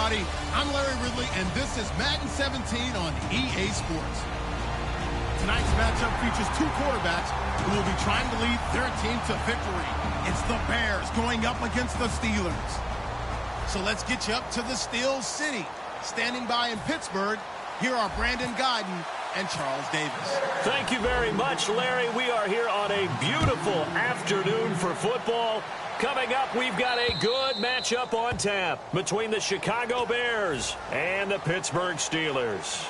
everybody. I'm Larry Ridley, and this is Madden 17 on EA Sports. Tonight's matchup features two quarterbacks who will be trying to lead their team to victory. It's the Bears going up against the Steelers. So let's get you up to the Steel City. Standing by in Pittsburgh, here are Brandon Guyton and Charles Davis. Thank you very much, Larry. We are here on a beautiful afternoon for football. Coming up, we've got a good matchup on tap between the Chicago Bears and the Pittsburgh Steelers.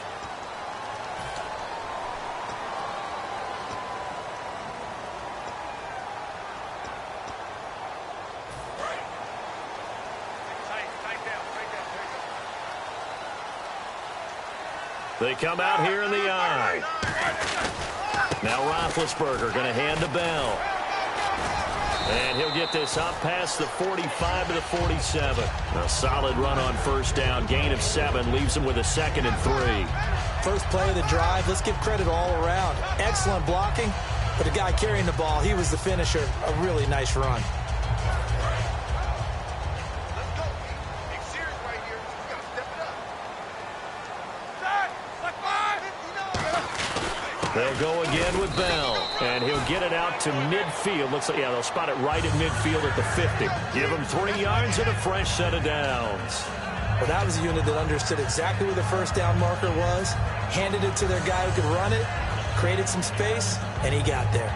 They come out here in the eye. Now Roethlisberger going to hand to Bell. And he'll get this up past the 45 to the 47. A solid run on first down. Gain of 7 leaves him with a 2nd and 3. First play of the drive. Let's give credit all around. Excellent blocking. But the guy carrying the ball, he was the finisher. A really nice run. They'll go again with Bell, and he'll get it out to midfield. Looks like, yeah, they'll spot it right at midfield at the 50. Give him 3 yards and a fresh set of downs. Well, that was a unit that understood exactly where the first down marker was, handed it to their guy who could run it, created some space, and he got there.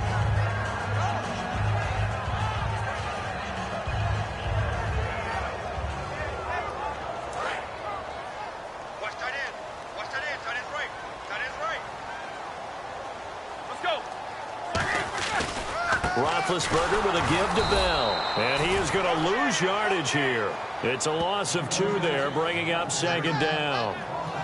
Roethlisberger with a give to Bell. And he is going to lose yardage here. It's a loss of 2 there, bringing up 2nd down.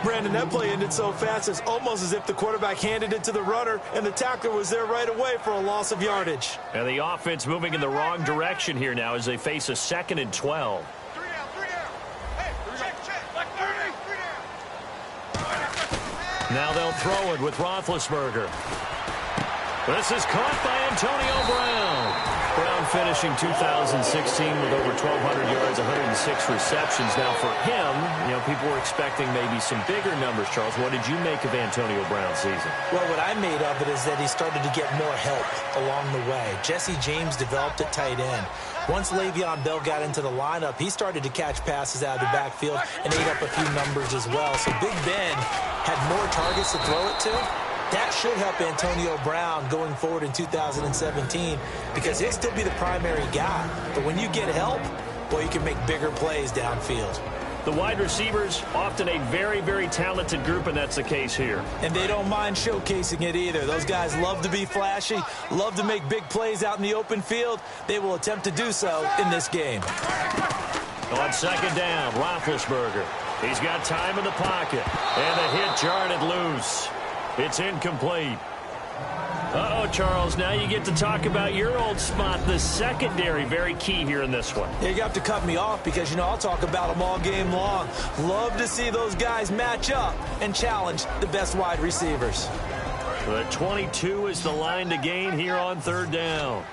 Brandon, that play ended so fast, it's almost as if the quarterback handed it to the runner, and the tackler was there right away for a loss of yardage. And the offense moving in the wrong direction here now as they face a 2nd and 12. Now they'll throw it with Roethlisberger. This is caught by Antonio Brown. Brown finishing 2016 with over 1,200 yards, 106 receptions. Now for him, you know, people were expecting maybe some bigger numbers, Charles. What did you make of Antonio Brown's season? Well, what I made of it is that he started to get more help along the way. Jesse James developed at tight end. Once Le'Veon Bell got into the lineup, he started to catch passes out of the backfield and ate up a few numbers as well. So Big Ben had more targets to throw it to. That should help Antonio Brown going forward in 2017 because he'll still be the primary guy. But when you get help, well, you can make bigger plays downfield. The wide receivers, often a very, very talented group, and that's the case here. And they don't mind showcasing it either. Those guys love to be flashy, love to make big plays out in the open field. They will attempt to do so in this game. On 2nd down, Roethlisberger. He's got time in the pocket, and the hit jarred loose. It's incomplete. Uh-oh, Charles, now you get to talk about your old spot, the secondary. Very key here in this one. Yeah, you have to cut me off because, you know, I'll talk about them all game long. Love to see those guys match up and challenge the best wide receivers. The 22 is the line to gain here on 3rd down.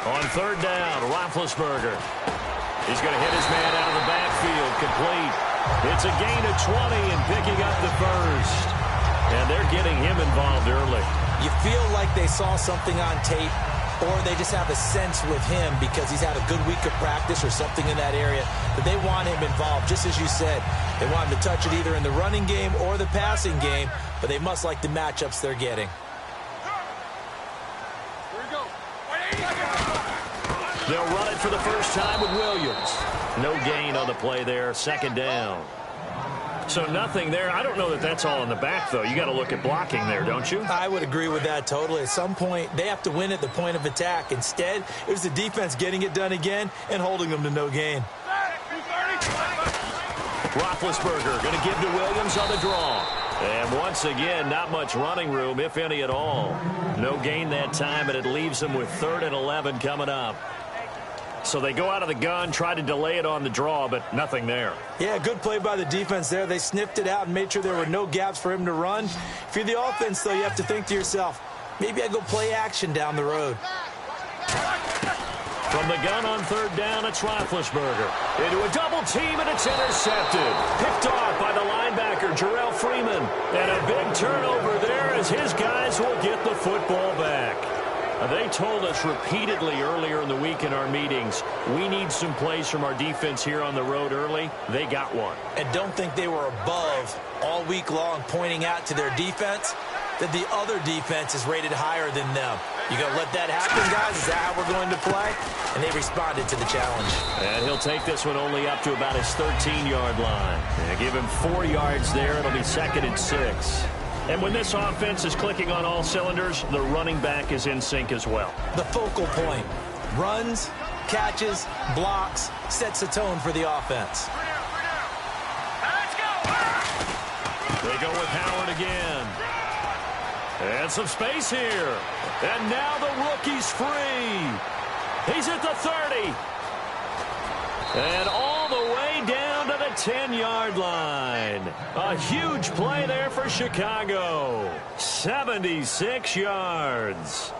On 3rd down, Roethlisberger. He's going to hit his man out of the backfield, complete. It's a gain of 20 and picking up the first. And they're getting him involved early. You feel like they saw something on tape, or they just have a sense with him because he's had a good week of practice or something in that area that they want him involved, just as you said. They want him to touch it either in the running game or the passing game, but they must like the matchups they're getting. They'll run it for the first time with Williams. No gain on the play there, 2nd down. So nothing there. I don't know that that's all in the back, though. You got to look at blocking there, don't you? I would agree with that totally. At some point, they have to win at the point of attack. Instead, it was the defense getting it done again and holding them to no gain. Roethlisberger going to give to Williams on the draw. And once again, not much running room, if any at all. No gain that time, and it leaves them with 3rd and 11 coming up. So they go out of the gun, try to delay it on the draw, but nothing there. Yeah, good play by the defense there. They sniffed it out and made sure there were no gaps for him to run. If you're the offense, though, you have to think to yourself, maybe I go play action down the road. From the gun on third down, it's Roethlisberger. Into a double team, and it's intercepted. Picked off by the linebacker, Jarrell Freeman. And a big turnover there as his guys will get the football back. They told us repeatedly earlier in the week in our meetings, we need some plays from our defense here on the road early. They got one. And don't think they were above all week long pointing out to their defense that the other defense is rated higher than them. You going to let that happen, guys? Is that how we're going to play? And they responded to the challenge. And he'll take this one only up to about his 13-yard line. Give him 4 yards there. It'll be 2nd and 6. And when this offense is clicking on all cylinders, the running back is in sync as well. The focal point. Runs, catches, blocks, sets the tone for the offense. They go with Howard again. And some space here. And now the rookie's free. He's at the 30. And all the way down to the 10-yard line. A huge play there for Chicago. 76 yards.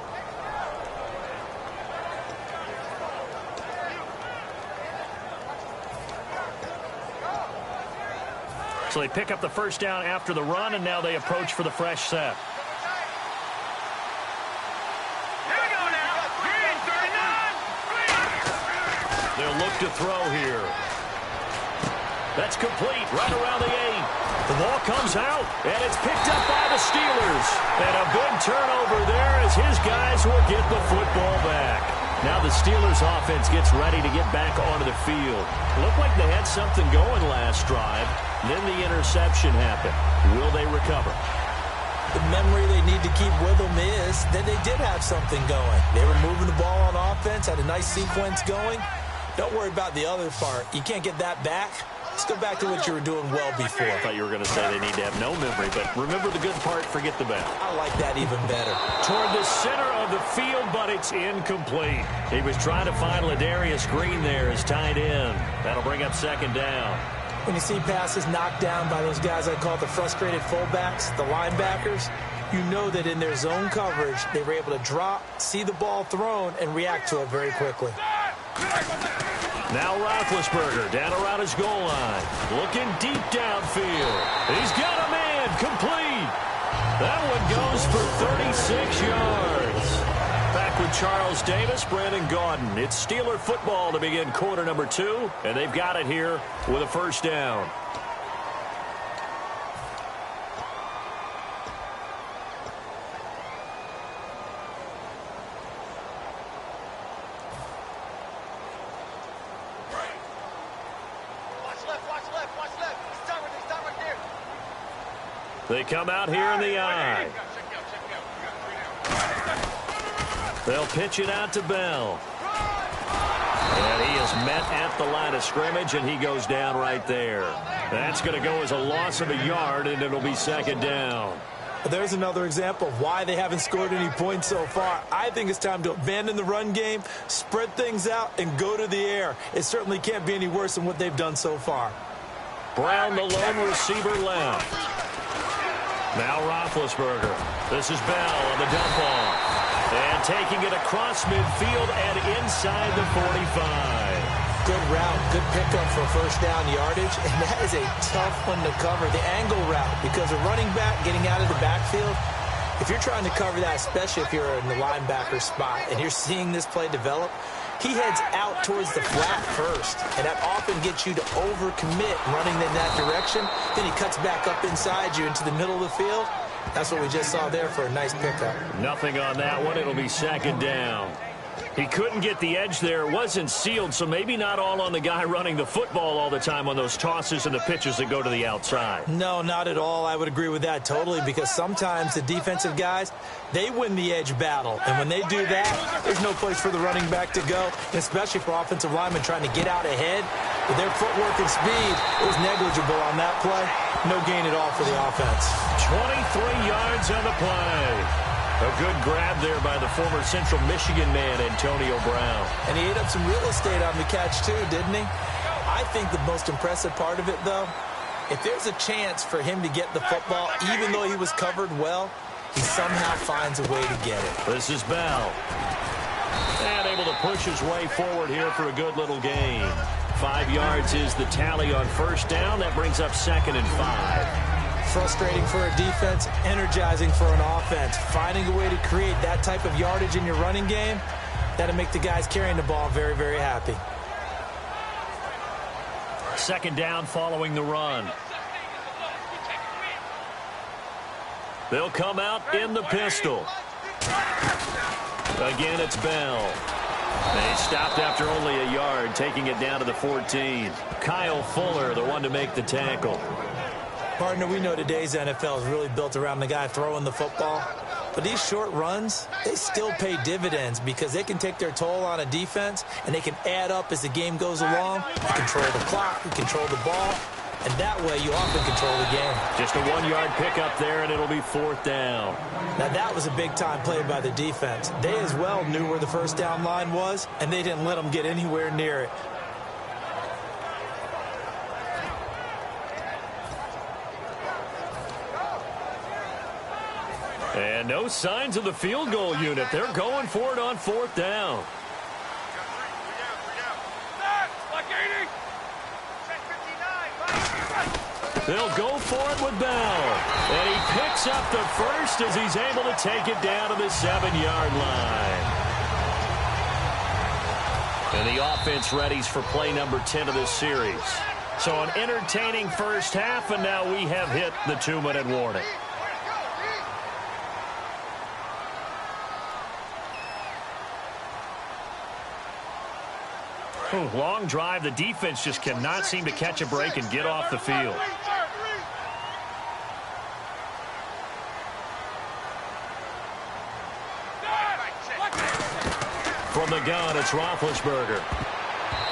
So they pick up the first down after the run, and now they approach for the fresh set. They'll look to throw here. That's complete right around the 8. The ball comes out, and it's picked up by the Steelers. And a big turnover there as his guys will get the football back. Now the Steelers offense gets ready to get back onto the field. Looked like they had something going last drive. Then the interception happened. Will they recover? The memory they need to keep with them is that they did have something going. They were moving the ball on offense, had a nice sequence going. Don't worry about the other part. You can't get that back. Let's go back to what you were doing well before. I thought you were going to say they need to have no memory, but remember the good part, forget the bad. I like that even better. Toward the center of the field, but it's incomplete. He was trying to find Ladarius Green there as tight end. That'll bring up 2nd down. When you see passes knocked down by those guys I call the frustrated fullbacks, the linebackers, you know that in their zone coverage, they were able to drop, see the ball thrown, and react to it very quickly. Now Roethlisberger down around his goal line. Looking deep downfield. He's got a man complete. That one goes for 36 yards. Back with Charles Davis, Brandon Gaudin. It's Steeler football to begin quarter number 2, and they've got it here with a first down. They come out here in the I. They'll pitch it out to Bell. And he is met at the line of scrimmage, and he goes down right there. That's going to go as a loss of a yard, and it'll be 2nd down. There's another example of why they haven't scored any points so far. I think it's time to abandon the run game, spread things out, and go to the air. It certainly can't be any worse than what they've done so far. Brown, the lone receiver, left. Now Roethlisberger. This is Bell on the dump off. And taking it across midfield and inside the 45. Good route, good pickup for first down yardage, and that is a tough one to cover, the angle route, because a running back getting out of the backfield, if you're trying to cover that, especially if you're in the linebacker spot and you're seeing this play develop, he heads out towards the flat first, and that often gets you to overcommit running in that direction. Then he cuts back up inside you into the middle of the field. That's what we just saw there for a nice pickup. Nothing on that one. It'll be 2nd down. He couldn't get the edge there. It wasn't sealed, so maybe not all on the guy running the football all the time on those tosses and the pitches that go to the outside. No, not at all. I would agree with that totally, because sometimes the defensive guys, they win the edge battle. And when they do that, there's no place for the running back to go, especially for offensive linemen trying to get out ahead. With their footwork and speed, it was negligible on that play. No gain at all for the offense. 23 yards on the play. A good grab there by the former Central Michigan man, Antonio Brown. And he ate up some real estate on the catch, too, didn't he? I think the most impressive part of it, though, if there's a chance for him to get the football, even though he was covered well, he somehow finds a way to get it. This is Bell. And able to push his way forward here for a good little gain. 5 yards is the tally on first down. That brings up 2nd and 5. Frustrating for a defense, energizing for an offense. Finding a way to create that type of yardage in your running game, that'll make the guys carrying the ball very, very happy. 2nd down following the run. They'll come out in the pistol. Again, it's Bell. They stopped after only a yard, taking it down to the 14. Kyle Fuller, the one to make the tackle. Partner, we know today's NFL is really built around the guy throwing the football. But these short runs, they still pay dividends because they can take their toll on a defense, and they can add up as the game goes along. You control the clock, you control the ball, and that way you often control the game. Just a 1-yard pickup there, and it'll be 4th down. Now, that was a big-time play by the defense. They as well knew where the first down line was, and they didn't let them get anywhere near it. And no signs of the field goal unit. They're going for it on 4th down. They'll go for it with Bell. And he picks up the first as he's able to take it down to the 7-yard line. And the offense readies for play number 10 of this series. So an entertaining first half, and now we have hit the 2-minute warning. Long drive. The defense just cannot seem to catch a break and get off the field. From the gun, it's Roethlisberger.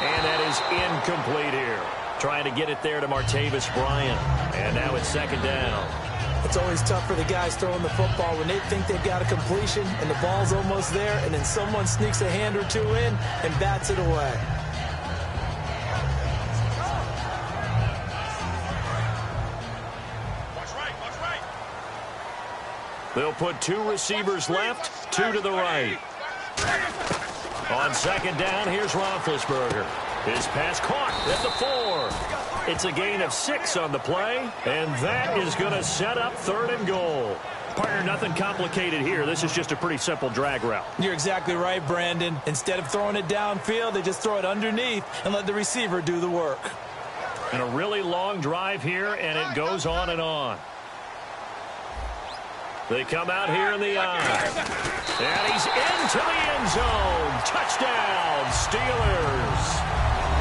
And that is incomplete here. Trying to get it there to Martavis Bryant. And now it's 2nd down. It's always tough for the guys throwing the football when they think they've got a completion and the ball's almost there, and then someone sneaks a hand or two in and bats it away. They'll put 2 receivers left, 2 to the right. On 2nd down, here's Roethlisberger. His pass caught at the 4. It's a gain of 6 on the play, and that is going to set up 3rd and goal. Partner, nothing complicated here. This is just a pretty simple drag route. You're exactly right, Brandon. Instead of throwing it downfield, they just throw it underneath and let the receiver do the work. And a really long drive here, and it goes on and on. They come out here in the eye. And he's into the end zone. Touchdown, Steelers.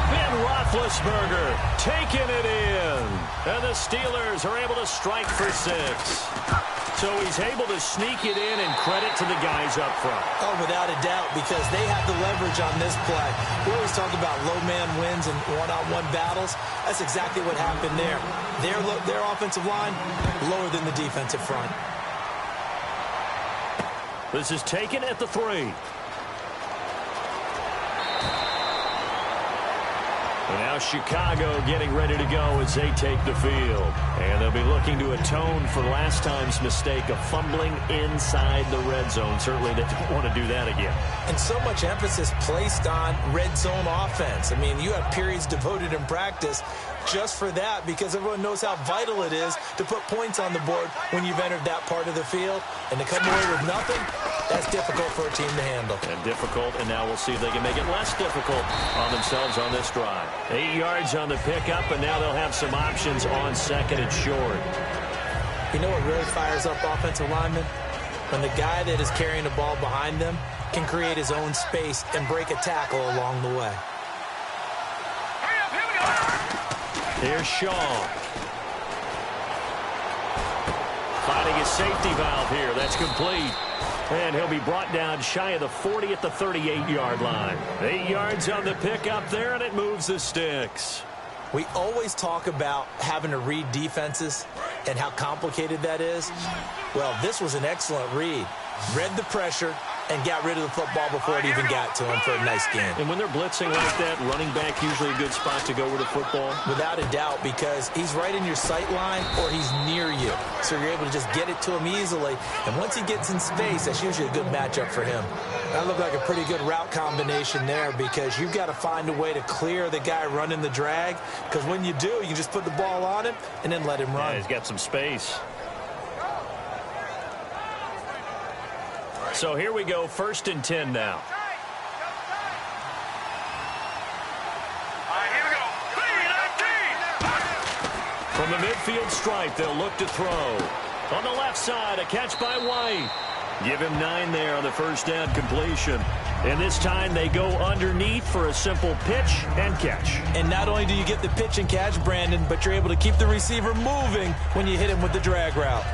Ben Roethlisberger taking it in. And the Steelers are able to strike for 6. So he's able to sneak it in, and credit to the guys up front. Oh, without a doubt, because they have the leverage on this play. We always talk about low man wins and one-on-one battles. That's exactly what happened there. Their offensive line lower than the defensive front. This is taken at the 3. And now Chicago getting ready to go as they take the field. And they'll be looking to atone for last time's mistake of fumbling inside the red zone. Certainly they don't want to do that again. And so much emphasis placed on red zone offense. I mean, you have periods devoted in practice just for that, because everyone knows how vital it is to put points on the board when you've entered that part of the field. And to come away with nothing, that's difficult for a team to handle. And difficult, and now we'll see if they can make it less difficult on themselves on this drive. 8 yards on the pickup, and now they'll have some options on 2nd and short. You know what really fires up offensive linemen? When the guy that is carrying the ball behind them can create his own space and break a tackle along the way. Here's Shaw. Finding his safety valve here. That's complete. And he'll be brought down shy of the 40 at the 38-yard line. 8 yards on the pickup there, and it moves the sticks. We always talk about having to read defenses and how complicated that is. Well, this was an excellent read. Read the pressure and got rid of the football before it even got to him for a nice gain. And when they're blitzing like that, running back usually a good spot to go with the football? Without a doubt, because he's right in your sight line or he's near you. So you're able to just get it to him easily. And once he gets in space, that's usually a good matchup for him. That looked like a pretty good route combination there because you've got to find a way to clear the guy running the drag. Because when you do, you just put the ball on him and then let him run. Yeah, he's got some space. So here we go, 1st and 10 now. From the midfield stripe, they'll look to throw. On the left side, a catch by White. Give him 9 there on the first down completion. And this time they go underneath for a simple pitch and catch. And not only do you get the pitch and catch, Brandon, but you're able to keep the receiver moving when you hit him with the drag route.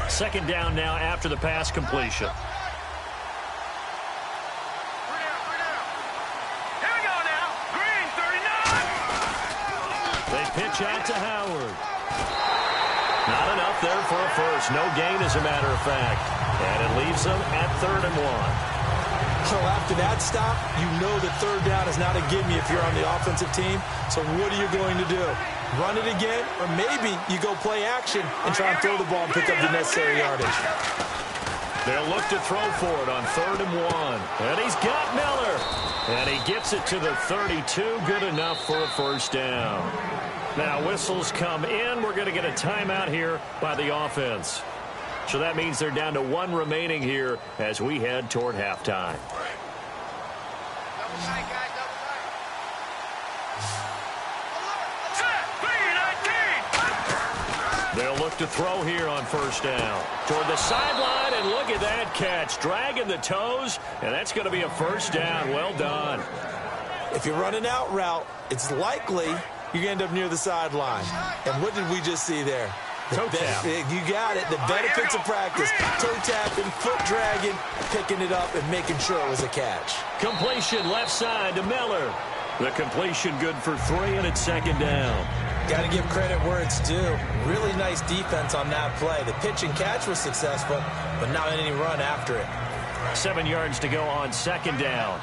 2nd down now after the pass completion. Pitch out to Howard. Not enough there for a first. No gain, as a matter of fact. And it leaves them at 3rd and 1. So after that stop, you know that 3rd down is not a gimme if you're on the offensive team. So what are you going to do? Run it again? Or maybe you go play action and try and throw the ball and pick up the necessary yardage. They'll look to throw for it on 3rd and 1. And he's got Miller. And he gets it to the 32. Good enough for a first down. Now whistles come in. We're going to get a timeout here by the offense. So that means they're down to 1 remaining here as we head toward halftime. They'll look to throw here on 1st down. Toward the sideline, and look at that catch. Dragging the toes, and that's going to be a first down. Well done. If you're running out route, it's likely you're going to end up near the sideline. And what did we just see there? Toe tap. You got it. The benefits of practice. Toe tapping, foot dragging, picking it up, and making sure it was a catch. Completion left side to Miller. The completion good for 3, and it's 2nd down. Got to give credit where it's due. Really nice defense on that play. The pitch and catch was successful, but not any run after it. 7 yards to go on 2nd down.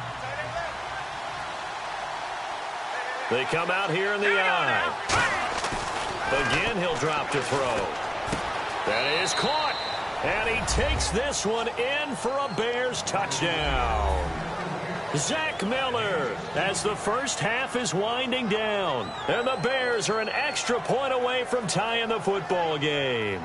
They come out here in the eye. Again, he'll drop to throw. That is caught. And he takes this one in for a Bears touchdown. Zach Miller, as the first half is winding down. And the Bears are an extra point away from tying the football game.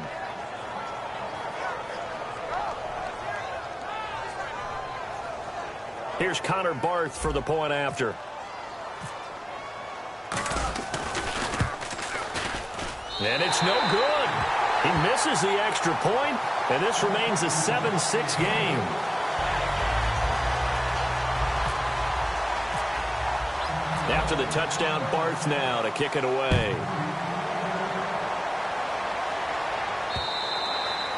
Here's Connor Barth for the point after. And it's no good. He misses the extra point, and this remains a 7-6 game. After the touchdown, Barth now to kick it away.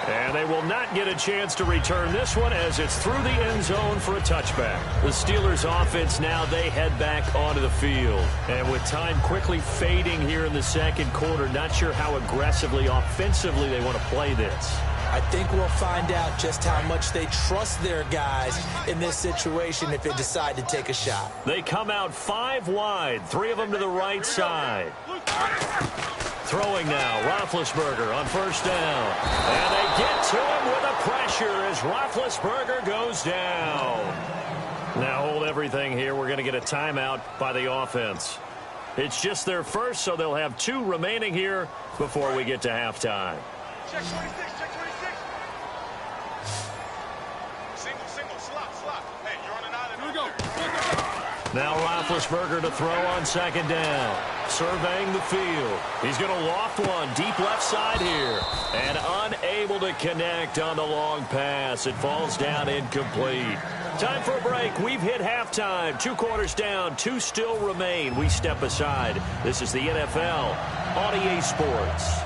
And they will not get a chance to return this one as it's through the end zone for a touchback. The Steelers offense now, they head back onto the field. And with time quickly fading here in the 2nd quarter, not sure how aggressively, offensively they want to play this. I think we'll find out just how much they trust their guys in this situation if they decide to take a shot. They come out 5 wide, 3 of them to the right side. Throwing now, Roethlisberger on 1st down. And they get to him with a pressure as Roethlisberger goes down. Now hold everything here. We're going to get a timeout by the offense. It's just their first, so they'll have 2 remaining here before we get to halftime. Check 26, check 26. Single, slot. Hey, you're on an island. Here we go. Now Roethlisberger to throw on 2nd down. Surveying the field. He's going to loft one deep left side here. And unable to connect on the long pass. It falls down incomplete. Time for a break. We've hit halftime. 2 quarters down. 2 still remain. We step aside. This is the NFL on EA Sports.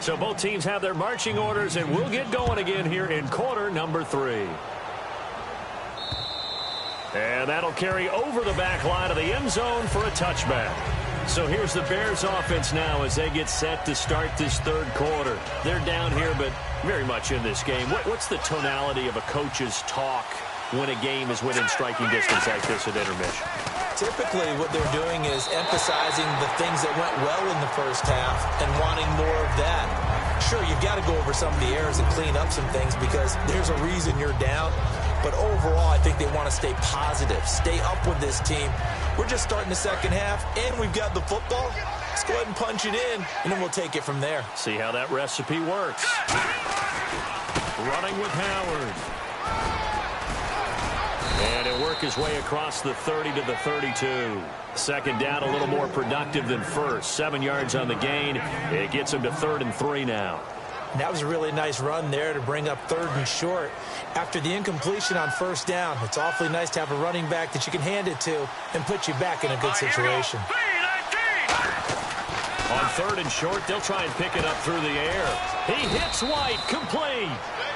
So both teams have their marching orders, and we'll get going again here in quarter number 3. And that'll carry over the back line of the end zone for a touchback. So here's the Bears offense now as they get set to start this third quarter. They're down here, but very much in this game. What's the tonality of a coach's talk when a game is within striking distance like this at intermission? Typically, what they're doing is emphasizing the things that went well in the first half and wanting more of that. Sure, you've got to go over some of the errors and clean up some things because there's a reason you're down. But overall, I think they want to stay positive, stay up with this team. We're just starting the second half, and we've got the football. Let's go ahead and punch it in, and then we'll take it from there. See how that recipe works. Running with Howard. And he'll work his way across the 30 to the 32. Second down, a little more productive than first. 7 yards on the gain. It gets him to 3rd and 3 now. That was a really nice run there to bring up 3rd and short. After the incompletion on first down, it's awfully nice to have a running back that you can hand it to and put you back in a good situation. On 3rd and short, they'll try and pick it up through the air. He hits White, complete.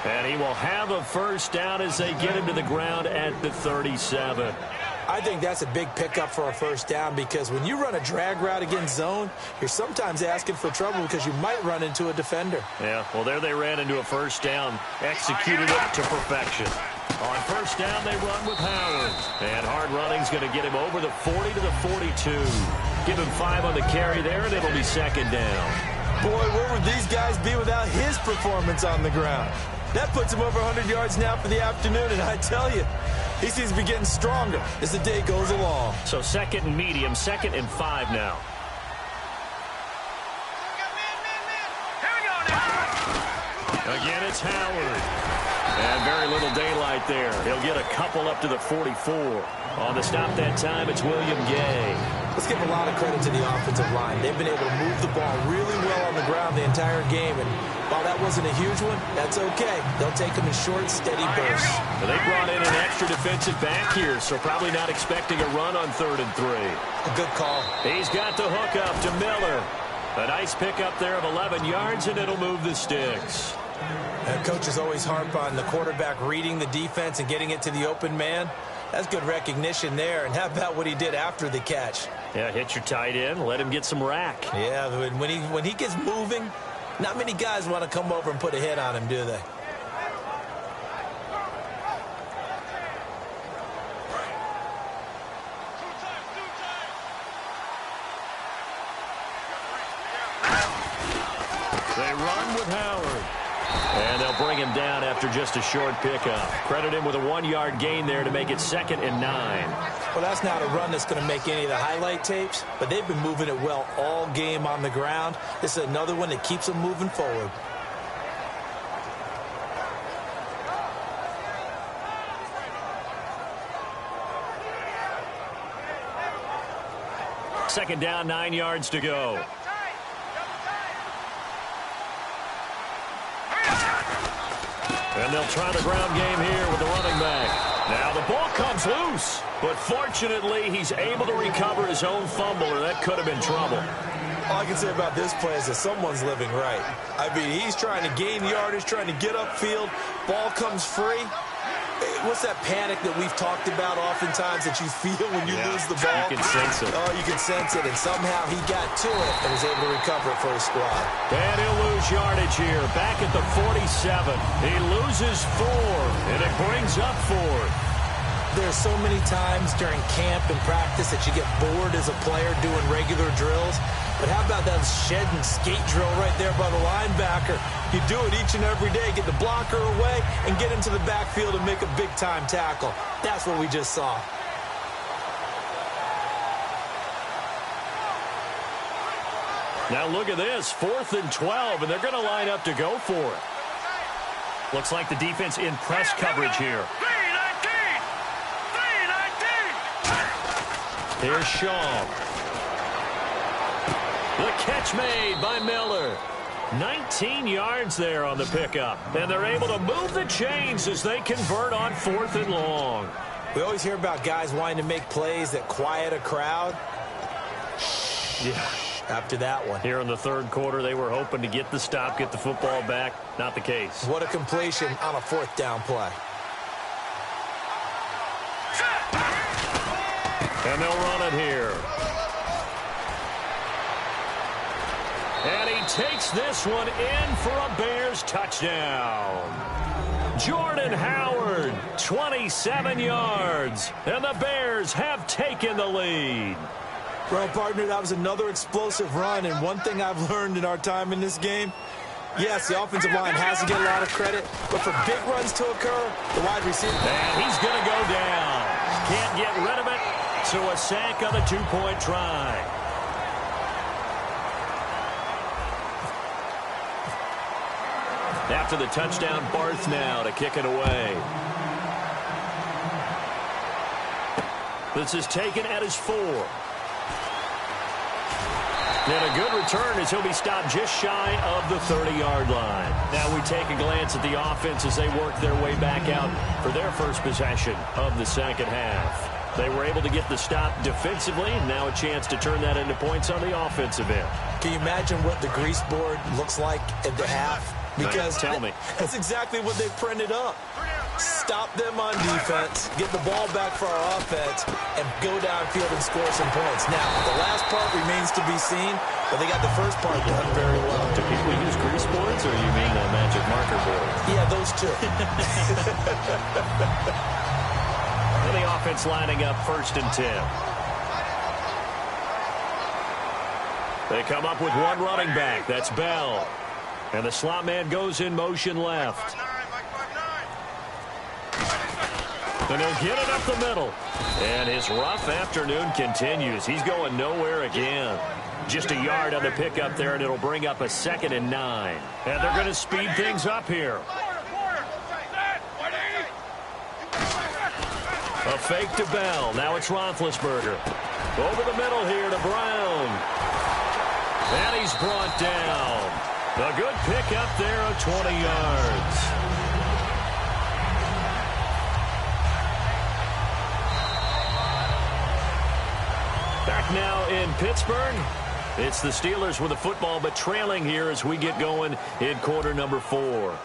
And he will have a first down as they get him to the ground at the 37. I think that's a big pickup for a first down because when you run a drag route against zone, you're sometimes asking for trouble because you might run into a defender. Yeah, well, there they ran into a first down, executed it to perfection. On first down, they run with Howard. And hard running's going to get him over the 40 to the 42. Give him 5 on the carry there, and it'll be second down. Boy, where would these guys be without his performance on the ground? That puts him over 100 yards now for the afternoon, and I tell you, he seems to be getting stronger as the day goes along. So 2nd and medium, 2nd and 5 now. Again, it's Howard. And very little daylight there. He'll get a couple up to the 44. On the stop that time, it's William Gay. Let's give a lot of credit to the offensive line. They've been able to move the ball really well on the ground the entire game. And while that wasn't a huge one, that's okay. They'll take them in short, steady bursts. Well, they brought in an extra defensive back here, so probably not expecting a run on 3rd and 3. A good call. He's got the hook up to Miller. A nice pickup there of 11 yards, and it'll move the sticks. And coaches always harp on the quarterback reading the defense and getting it to the open man. That's good recognition there. And how about what he did after the catch? Yeah, hit your tight end, let him get some rack. Yeah, when he gets moving, not many guys want to come over and put a hit on him, do they? They run with Howard. And they'll bring him down after just a short pickup. Credit him with a 1-yard gain there to make it 2nd and 9. Well, that's not a run that's going to make any of the highlight tapes, but they've been moving it well all game on the ground. This is another one that keeps them moving forward. Second down, 9 yards to go. And they'll try the ground game here with the running back. Now the ball comes loose, but fortunately he's able to recover his own fumble, or that could have been trouble. All I can say about this play is that someone's living right. I mean, he's trying to gain yardage, trying to get upfield. Ball comes free. What's that panic that we've talked about oftentimes that you feel when you lose the ball? You can sense it. Oh, you can sense it, and somehow he got to it and was able to recover it for his squad. And he'll lose yardage here, back at the 47. He loses 4, and it brings up 4. There's so many times during camp and practice that you get bored as a player doing regular drills. But how about that shed and skate drill right there by the linebacker? You do it each and every day. Get the blocker away and get into the backfield and make a big-time tackle. That's what we just saw. Now look at this, 4th and 12, and they're going to line up to go for it. Looks like the defense in press coverage here. Here's Shaw. The catch made by Miller. 19 yards there on the pickup. And they're able to move the chains as they convert on 4th and long. We always hear about guys wanting to make plays that quiet a crowd. Yeah. After that one. Here in the 3rd quarter, they were hoping to get the stop, get the football back. Not the case. What a completion on a 4th down play. And they'll run it here. takes this one in for a Bears touchdown. Jordan Howard, 27 yards, and the Bears have taken the lead. Well, partner, that was another explosive run, and one thing I've learned in our time in this game, yes, the offensive line has to get a lot of credit, but for big runs to occur, the wide receiver... And he's going to go down. Can't get rid of it, so a sack on the two-point try. After the touchdown, Barth now to kick it away. This is taken at his 4. And a good return as he'll be stopped just shy of the 30-yard line. Now we take a glance at the offense as they work their way back out for their first possession of the second half. They were able to get the stop defensively, and now a chance to turn that into points on the offensive end. Can you imagine what the grease board looks like at the half? Because tell me. That's exactly what they printed up. Stop them on defense, get the ball back for our offense, and go downfield and score some points. Now, the last part remains to be seen, but they got the first part done very well. Do people use grease boards, or you mean a magic marker board? Yeah, those two. And the offense lining up 1st and 10. They come up with one running back. That's Bell. And the slot man goes in motion left. And he'll get it up the middle. And his rough afternoon continues. He's going nowhere again. Just a yard on the pickup there, and it'll bring up a 2nd and 9. And they're going to speed things up here. A fake to Bell. Now it's Roethlisberger. Over the middle here to Brown. And he's brought down. A good pick up there of 20 yards. Back now in Pittsburgh. It's the Steelers with the football, but trailing here as we get going in quarter number 4.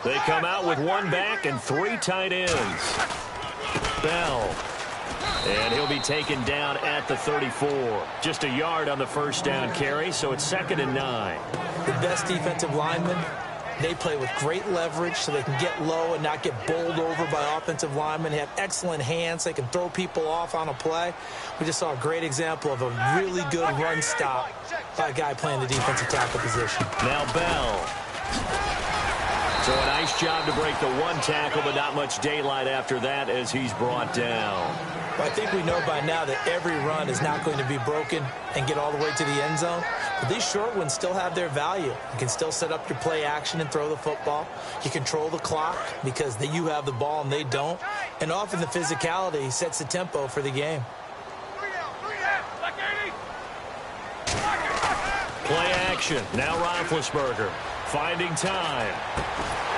They come out with one back and 3 tight ends. Bell. And he'll be taken down at the 34. Just a yard on the first down carry, so it's 2nd and 9. The best defensive linemen, they play with great leverage so they can get low and not get bowled over by offensive linemen. They have excellent hands. They can throw people off on a play. We just saw a great example of a really good run stop by a guy playing the defensive tackle position. Now Bell. So a nice job to break the one tackle, but not much daylight after that as he's brought down. Well, I think we know by now that every run is not going to be broken and get all the way to the end zone. But these short ones still have their value. You can still set up your play action and throw the football. You control the clock because you have the ball and they don't. And often the physicality sets the tempo for the game. Play action. Now Roethlisberger finding time.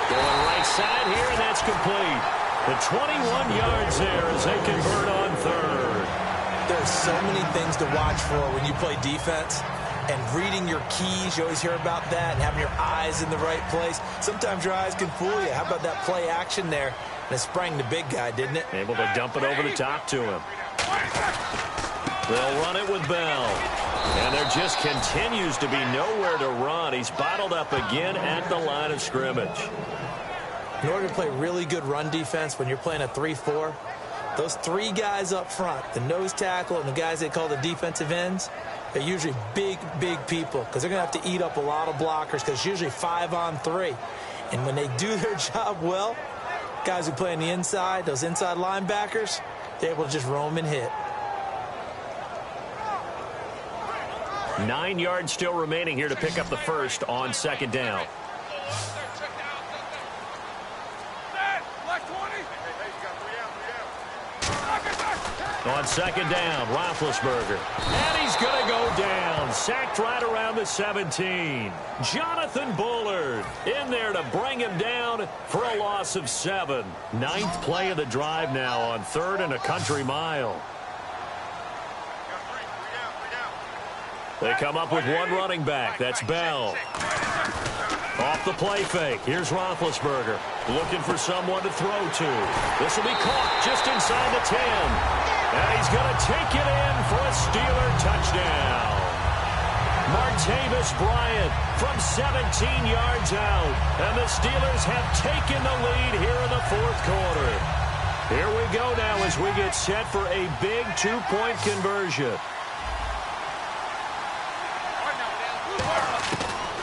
Going right side here, and that's complete. The 21 yards there as they convert on 3rd. There's so many things to watch for when you play defense. And reading your keys, you always hear about that, and having your eyes in the right place. Sometimes your eyes can fool you. How about that play action there? And it sprang the big guy, didn't it? Able to dump it over the top to him. They'll run it with Bell. And there just continues to be nowhere to run. He's bottled up again at the line of scrimmage. In order to play really good run defense when you're playing a 3-4, those 3 guys up front, the nose tackle and the guys they call the defensive ends, they're usually big, big people because they're going to have to eat up a lot of blockers because it's usually 5-on-3. And when they do their job well, guys who play on the inside, those inside linebackers, they're able to just roam and hit. 9 yards still remaining here to pick up the first on 2nd down. On 2nd down, Roethlisberger. And he's going to go down. Sacked right around the 17. Jonathan Bullard in there to bring him down for a loss of 7. 9th play of the drive now on 3rd and a country mile. They come up with one running back. That's Bell. Off Off the play fake, here's Roethlisberger looking for someone to throw to. This will be caught just inside the 10. And he's going to take it in for a Steeler touchdown. Martavis Bryant from 17 yards out. And the Steelers have taken the lead here in the fourth quarter. Here we go now as we get set for a big two-point conversion.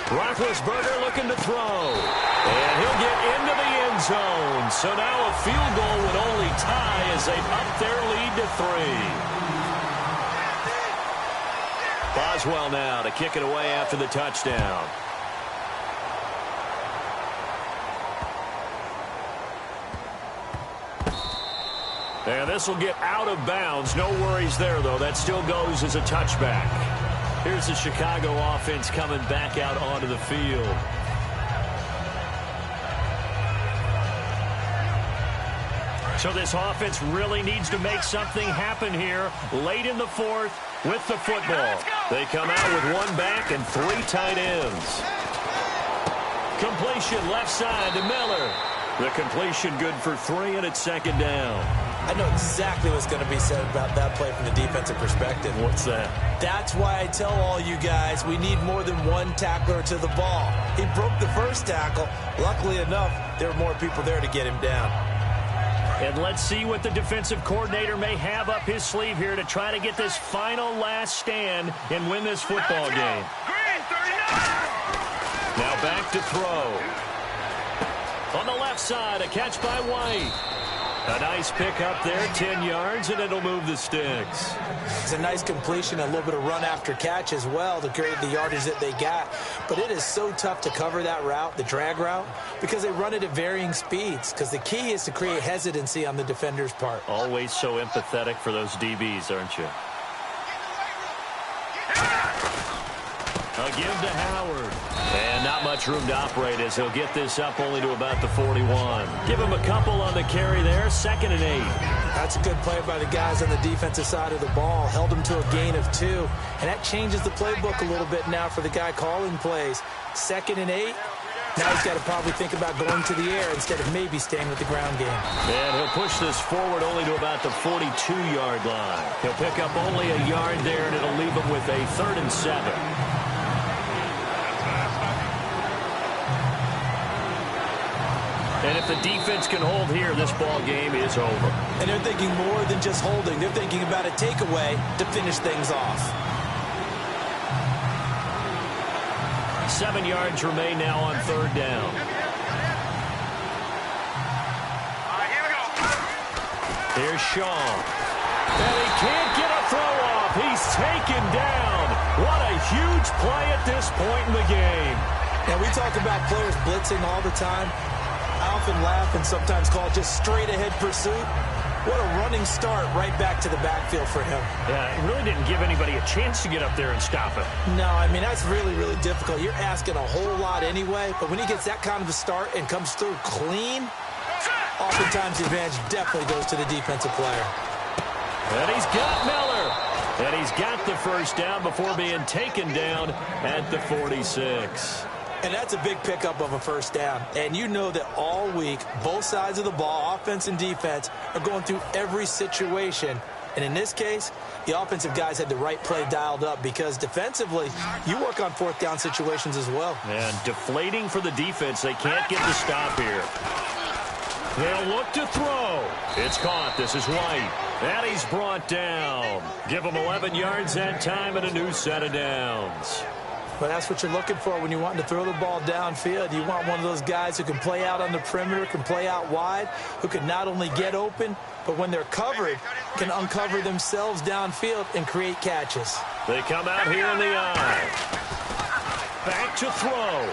Roethlisberger looking to throw. And he'll get into the end zone. So now a field goal would only tie as they've upped their lead to 3. Boswell now to kick it away after the touchdown. And this will get out of bounds. No worries there, though. That still goes as a touchback. Here's the Chicago offense coming back out onto the field. So this offense really needs to make something happen here late in the fourth with the football. They come out with one back and 3 tight ends. Completion left side to Miller. The completion good for 3, and it's second down. I know exactly what's going to be said about that play from the defensive perspective. What's that? That's why I tell all you guys we need more than one tackler to the ball. He broke the first tackle. Luckily enough, there were more people there to get him down. And let's see what the defensive coordinator may have up his sleeve here to try to get this final last stand and win this football game. Now back to throw. On the left side, a catch by White. A nice pick up there, 10 yards, and it'll move the sticks. It's a nice completion, a little bit of run after catch as well to create the yardage that they got. But it is so tough to cover that route, the drag route, because they run it at varying speeds. Because the key is to create hesitancy on the defender's part. Always so empathetic for those DBs, aren't you? A give to Howard. And not much room to operate as he'll get this up only to about the 41. Give him a couple on the carry there, 2nd and 8. That's a good play by the guys on the defensive side of the ball. Held him to a gain of 2. And that changes the playbook a little bit now for the guy calling plays. 2nd and 8. Now he's got to probably think about going to the air instead of maybe staying with the ground game. And he'll push this forward only to about the 42-yard line. He'll pick up only a yard there, and it'll leave him with a 3rd and 7. And if the defense can hold here, this ball game is over. And they're thinking more than just holding. They're thinking about a takeaway to finish things off. 7 yards remain now on 3rd down. Here's Shaw. And he can't get a throw off. He's taken down. What a huge play at this point in the game. Now, we talk about players blitzing all the time. I often laugh and sometimes call it just straight-ahead pursuit. What a running start right back to the backfield for him. Yeah, it really didn't give anybody a chance to get up there and stop him. No, I mean, that's really, really difficult. You're asking a whole lot anyway, but when he gets that kind of a start and comes through clean, oftentimes the advantage definitely goes to the defensive player. And he's got Miller. And he's got the first down before being taken down at the 46. And that's a big pickup of a first down. And you know that all week, both sides of the ball, offense and defense, are going through every situation. And in this case, the offensive guys had the right play dialed up because defensively, you work on 4th down situations as well. And deflating for the defense. They can't get the stop here. They'll look to throw. It's caught. This is White. And he's brought down. Give him 11 yards that time and a new set of downs. But that's what you're looking for when you want to throw the ball downfield. You want one of those guys who can play out on the perimeter, can play out wide, who can not only get open, but when they're covered, can uncover themselves downfield and create catches. They come out here in the eye. Back to throw.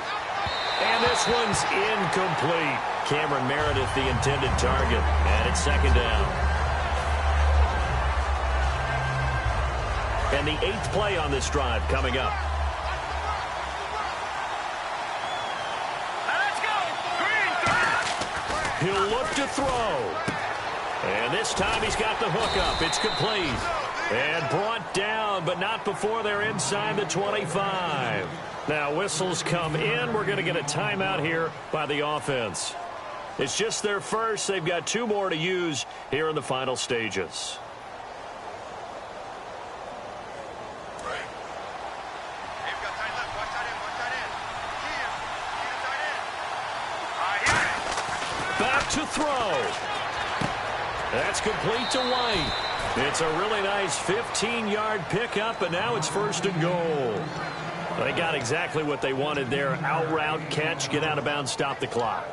And this one's incomplete. Cameron Meredith, the intended target. And it's 2nd down. And the 8th play on this drive coming up. He'll look to throw. And this time he's got the hook up. It's complete. And brought down, but not before they're inside the 25. Now whistles come in. We're going to get a timeout here by the offense. It's just their first. They've got 2 more to use here in the final stages. Back to throw. That's complete to White. It's a really nice 15-yard pickup, and now it's 1st and goal. They got exactly what they wanted there. Out route, catch, get out of bounds, stop the clock.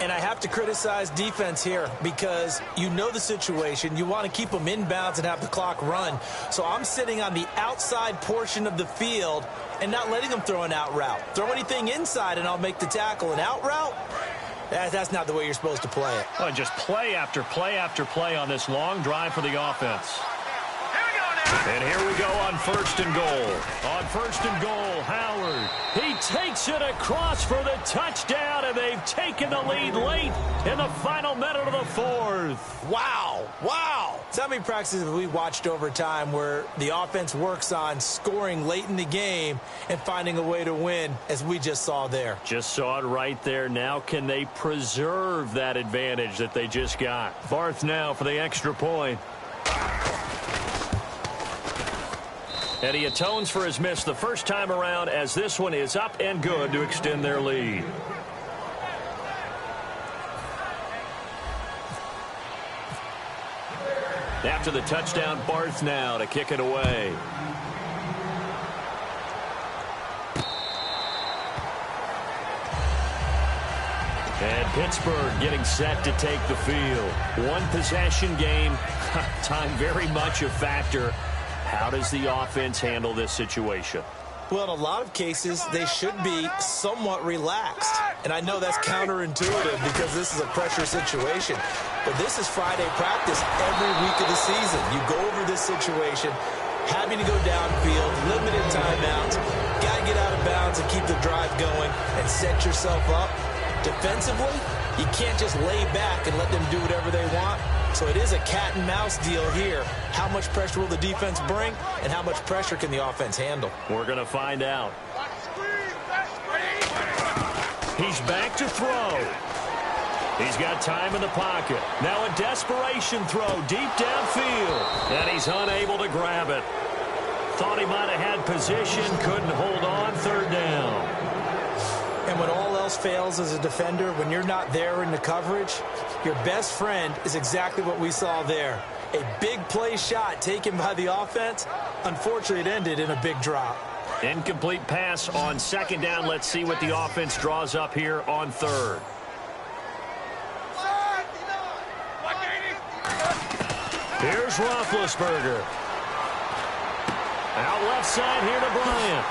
And I have to criticize defense here because you know the situation. You want to keep them inbounds and have the clock run. So I'm sitting on the outside portion of the field and not letting them throw an out route. Throw anything inside and I'll make the tackle. An out route? That's not the way you're supposed to play it. Well, just play after play after play on this long drive for the offense. And here we go on 1st and goal. On 1st and goal, Howard. He takes it across for the touchdown, and they've taken the lead late in the final minute of the 4th. Wow. Wow. So how many practices have we watched over time where the offense works on scoring late in the game and finding a way to win, as we just saw there? Just saw it right there. Now can they preserve that advantage that they just got? Barth now for the extra point. And he atones for his miss the first time around, as this one is up and good to extend their lead. After the touchdown, Barth now to kick it away. And Pittsburgh getting set to take the field. One possession game, time very much a factor. How does the offense handle this situation? Well, in a lot of cases, they should be somewhat relaxed. And I know that's counterintuitive because this is a pressure situation. But this is Friday practice every week of the season. You go over this situation, having to go downfield, limited timeouts, got to get out of bounds and keep the drive going and set yourself up. Defensively, you can't just lay back and let them do whatever they want. So it is a cat and mouse deal here. How much pressure will the defense bring, and how much pressure can the offense handle? We're going to find out. He's back to throw. He's got time in the pocket. Now a desperation throw deep downfield, and he's unable to grab it. Thought he might have had position, couldn't hold on. 3rd down. And when all else fails as a defender, when you're not there in the coverage, your best friend is exactly what we saw there. A big play shot taken by the offense. Unfortunately, it ended in a big drop. Incomplete pass on 2nd down. Let's see what the offense draws up here on 3rd. Here's Roethlisberger. Out left side here to Bryant.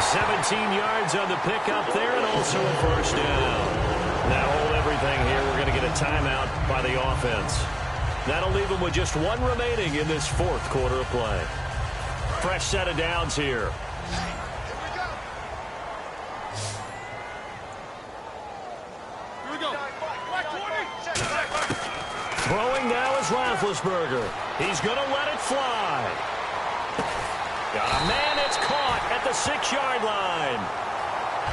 17 yards on the pickup there, and also a 1st down. Now hold everything here. We're going to get a timeout by the offense. That'll leave them with just 1 remaining in this 4th quarter of play. Fresh set of downs here. Here we go. Throwing now is Roethlisberger. He's going to let it fly. Got a man, it's caught at the 6-yard line.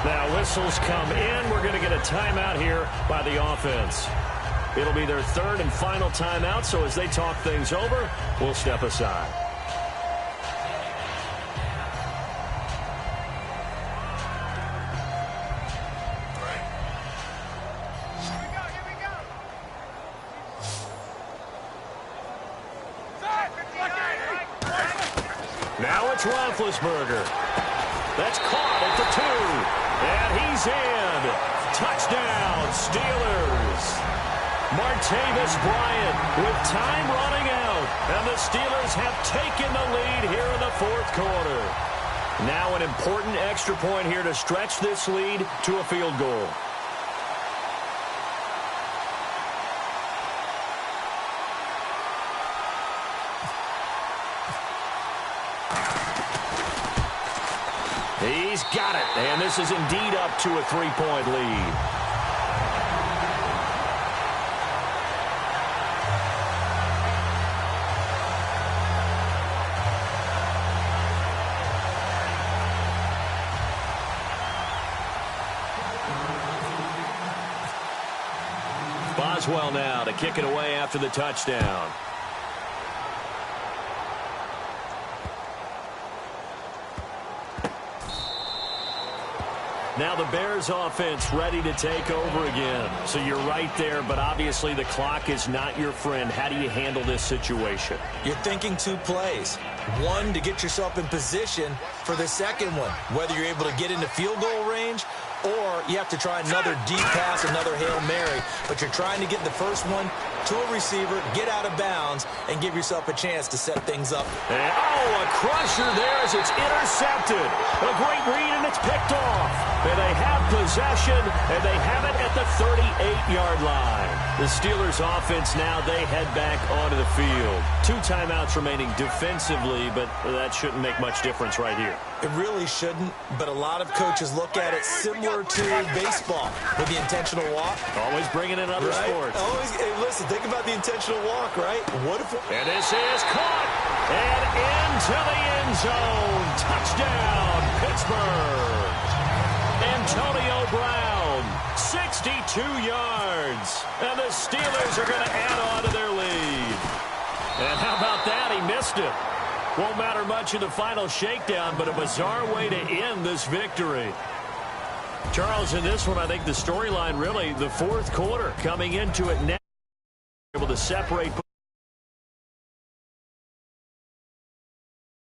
Now whistles come in. We're going to get a timeout here by the offense. It'll be their 3rd and final timeout, so as they talk things over, we'll step aside. Now it's Roethlisberger. That's caught at the 2. And he's in. Touchdown, Steelers. Martavis Bryant with time running out. And the Steelers have taken the lead here in the 4th quarter. Now an important extra point here to stretch this lead to a field goal. He's got it, and this is indeed up to a 3-point lead. Boswell now to kick it away after the touchdown. Now the Bears offense ready to take over again. So you're right there, but obviously the clock is not your friend. How do you handle this situation? You're thinking 2 plays. One, to get yourself in position for the second one, whether you're able to get into field goal range or you have to try another deep pass, another Hail Mary. But you're trying to get the first one to a receiver, get out of bounds, and give yourself a chance to set things up. And, a crusher there as it's intercepted. A great read, and it's picked off. And they have possession, and they have it at the 38-yard line. The Steelers' offense now, they head back onto the field. 2 timeouts remaining defensively, but that shouldn't make much difference right here. It really shouldn't, but a lot of coaches look at it similar to baseball with the intentional walk. Always bringing in other sports. Always, hey, listen, think about the intentional walk, right? What if? And this is caught and into the end zone. Touchdown, Pittsburgh. Antonio Brown, 62 yards. And the Steelers are going to add on to their lead. And how about that? He missed it. Won't matter much in the final shakedown, but a bizarre way to end this victory. Charles, in this one, I think the storyline really, the fourth quarter coming into it now, able to separate